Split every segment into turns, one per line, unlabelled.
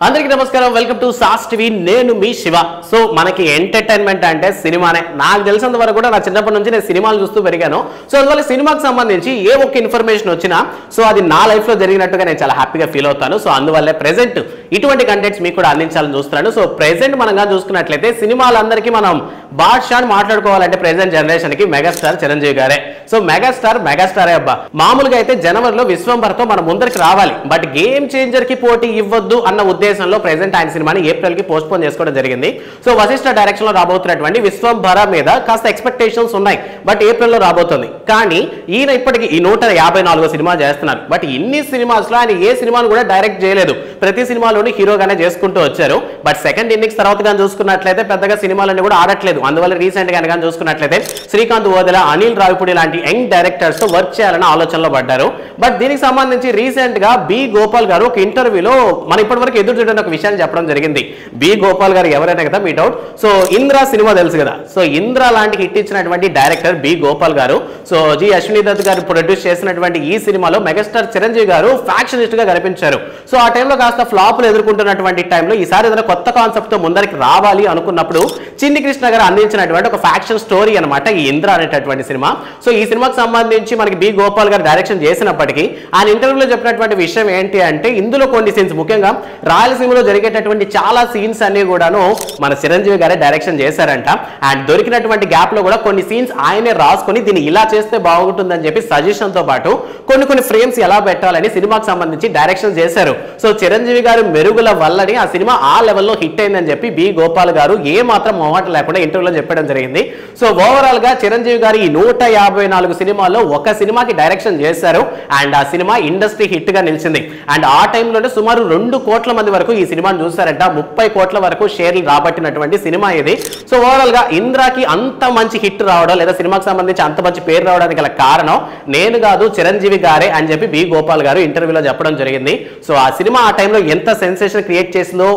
అందరికీ నమస్కారం welcome to sauce TV నేను మీ శివ సో మనకి ఎంటర్టైన్మెంట్ అంటే సినిమానే నాకు తెలిసినంత వరకు కూడా నా చిన్నప్పటి నుంచి నేను సినిమాలు చూస్తూ పెరిగాను సో అందువల్ల సినిమాకి సంబంధించి ఏ ఒక్క ఇన్ఫర్మేషన్ వచ్చినా సో అది నా లైఫ్ లో జరిగినట్టుగా నేను చాలా హ్యాపీగా ఫీల్ అవుతాను సో అందువల్లే ప్రెజెంట్ ఇటువంటి కంటెంట్స్ మీకు కూడా అందించాలని చూస్తున్నాను సో ప్రెజెంట్ మనం చూసుకున్నట్లయితే సినిమాలందరికీ మనం బాద్షాని మాట్లాడుకోవాలంటే ప్రెజెంట్ జనరేషన్ కి మెగాస్టార్ చిరంజీవి గారే సో మెగాస్టారే అబ్బా మామూలుగా అయితే జనవరిలో విశ్వంభర్తో మన ముందరికి రావాలి బట్ గేమ్ చేంజర్ కి పోటీ ఇవ్వద్దు అన్న ఉద్దేశంలో ప్రెజెంట్ ఆయన సినిమాని ఏప్రిల్ కి పోస్ట్ పోన్ చేసుకోవడం జరిగింది సో వశిష్ఠ డైరెక్షన్ లో రాబోతున్నటువంటి విశ్వంభర మీద కాస్త ఎక్స్పెక్టేషన్స్ ఉన్నాయి బట్ ఏప్రిల్ లో రాబోతుంది కానీ ఈయన ఇప్పటికి ఈ 154 సినిమా చేస్తున్నారు బట్ ఇన్ని సినిమాస్ లో ఆయన ఏ సినిమాను కూడా డైరెక్ట్ చేయలేదు ప్రతి సినిమాలోని హీరోగానే చేసుకుంటూ వచ్చారు బట్ సెకండ్ ఇన్నింగ్స్ తర్వాత కానీ చూసుకున్నట్లయితే పెద్దగా సినిమాలన్నీ కూడా ఆడట్లేదు అందువల్ల రీసెంట్ గా కానీ చూసుకున్నట్లయితే శ్రీకాంత్ ఓదెల అనిల్ రావిపూడి లాంటి యంగ్ డైరెక్టర్స్ తో వర్క్ చేయాలని ఆలోచనలో పడ్డారు బట్ దీనికి సంబంధించి రీసెంట్ గా బి గోపాల్ గారు ఒక ఇంటర్వ్యూలో మన ఇప్పటి వరకు ఎదురు చూడని ఒక విషయాన్ని చెప్పడం జరిగింది బి గోపాల్ గారు ఎవరైనా కదా మీ డౌట్ సో ఇంద్ర సినిమా తెలుసు కదా సో ఇంద్ర లాంటి హిట్ ఇచ్చినటువంటి డైరెక్టర్ బి గోపాల్ గారు సో జి అశ్విని దత్ గారు ప్రొడ్యూస్ చేసినటువంటి ఈ సినిమాలో మెగాస్టార్ చిరంజీవి గారు ఫ్యాక్షనిస్ట్ గా కనిపించారు సో ఆ టైంలో కాస్త ఫ్లాప్లు ఎదుర్కొంటున్నటువంటి టైంలో ఈసారి ఏదైనా కొత్త కాన్సెప్ట్ తో ముందరికి రావాలి అనుకున్నప్పుడు చిన్ని కృష్ణ గారు అందించినటువంటి ఒక ఫ్యాక్షన్ స్టోరీ అనమాట ఈ ఇంద్ర అనేటటువంటి సినిమా సో ఈ సినిమాకి సంబంధించి మనకి బి గోపాల్ గారు డైరెక్షన్ చేసినప్పటికీ ఆయన ఇంటర్వ్యూలో చెప్పినటువంటి విషయం ఏంటి అంటే ఇందులో కొన్ని సీన్స్ ముఖ్యంగా రాయలసీమలో జరిగేటటువంటి చాలా సీన్స్ అన్ని కూడాను మన చిరంజీవి గారే డైరెక్షన్ చేశారంట అండ్ దొరికినటువంటి గ్యాప్ లో కూడా కొన్ని సీన్స్ ఆయనే రాసుకొని దీన్ని ఇలా చేస్తే బాగుంటుందని చెప్పి సజెషన్ తో పాటు కొన్ని ఫ్రేమ్స్ ఎలా పెట్టాలని సినిమాకి సంబంధించి డైరెక్షన్ చేశారు సో చిరంజీవి గారు మెరుగుల వల్లని ఆ సినిమా ఆ లెవెల్లో హిట్ అయిందని చెప్పి బి గోపాల్ గారు ఏ మాత్రం మొహమాట లేకుండా ఇంటర్వ్యూలో చెప్పడం జరిగింది సో ఓవరాల్ గా చిరంజీవి గారు ఈ 154 సినిమాల్లో ఒక సినిమాకి డైరెక్షన్ చేశారు అండ్ ఆ సినిమా ఇండస్ట్రీ హిట్ గా నిలిచింది అండ్ ఆ టైంలోనే సుమారు 2 కోట్ల మంది వరకు ఈ సినిమాను చూస్తారంట 30 కోట్ల వరకు షేర్లు రాబట్టినటువంటి సినిమా ఇది సో ఓవరాల్ గా ఇంద్రాకి అంత మంచి హిట్ రావడం లేదా సినిమాకి సంబంధించి అంత మంచి పేరు రావడానికి గల కారణం నేను కాదు చిరంజీవి గారే అని చెప్పి బి గోపాల్ గారు ఇంటర్వ్యూలో చెప్పడం జరిగింది సో ఆ సినిమా ఆ టైంలో ఎంత సెన్సేషన్ క్రియేట్ చేసిందో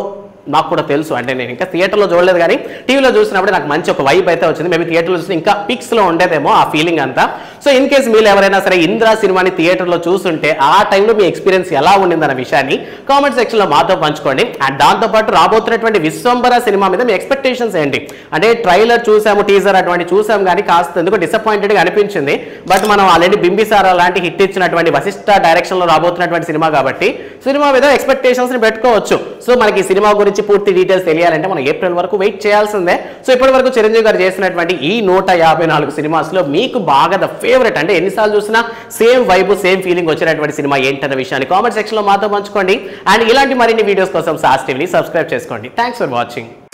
నాకు కూడా తెలుసు అంటే నేను ఇంకా థియేటర్లో చూడలేదు కానీ టీవీలో చూసినప్పుడు నాకు మంచి ఒక వైబ్ అయితే వచ్చింది మేబీ థియేటర్లో చూసిన ఇంకా పిక్స్లో ఉండేదేమో ఆ ఫీలింగ్ అంతా సో ఇన్ కేసు మీరు ఎవరైనా సరే ఇంద్రా సినిమాని థియేటర్లో చూస్తుంటే ఆ టైంలో మీ ఎక్స్పీరియన్స్ ఎలా ఉండిందన్న విషయాన్ని కామెంట్ సెక్షన్లో మాతో పంచుకోండి అండ్ దాంతోపాటు రాబోతున్నటువంటి విశ్వంభర సినిమా మీద మీ ఎక్స్పెక్టేషన్స్ ఏంటి అంటే ట్రైలర్ చూసాము టీజర్ అటువంటి చూసాము కానీ కాస్త ఎందుకు డిసప్పాయింటెడ్గా అనిపించింది బట్ మనం ఆల్రెడీ బింబిసారా లాంటి హిట్ ఇచ్చినటువంటి వశిష్ఠ డైరెక్షన్లో రాబోతున్నటువంటి సినిమా కాబట్టి సినిమా మీద ఎక్స్పెక్టేషన్స్ని పెట్టుకోవచ్చు సో మనకి సినిమా గురించి పూర్తి డీటెయిల్స్ తెలియాలంటే మనం ఏప్రిల్ వరకు వెయిట్ చేయాల్సిందే సో ఇప్పటి వరకు చిరంజీవి గారు చేసినటువంటి ఈ 154 సినిమాస్ లో మీకు బాగా ద ఫేవరెట్ అంటే ఎన్నిసార్లు చూసినా సేమ్ వైబ్ సేమ్ ఫీలింగ్ వచ్చినటువంటి సినిమా ఏంటన్న విషయాన్ని కామెంట్ సెక్షన్ లో మాతో పంచుకోండి అండ్ ఇలాంటి మరిన్ని వీడియోస్ కోసం సాస్ టీవీని సబ్స్క్రైబ్ చేసుకోండి థ్యాంక్స్ ఫర్ వాచింగ్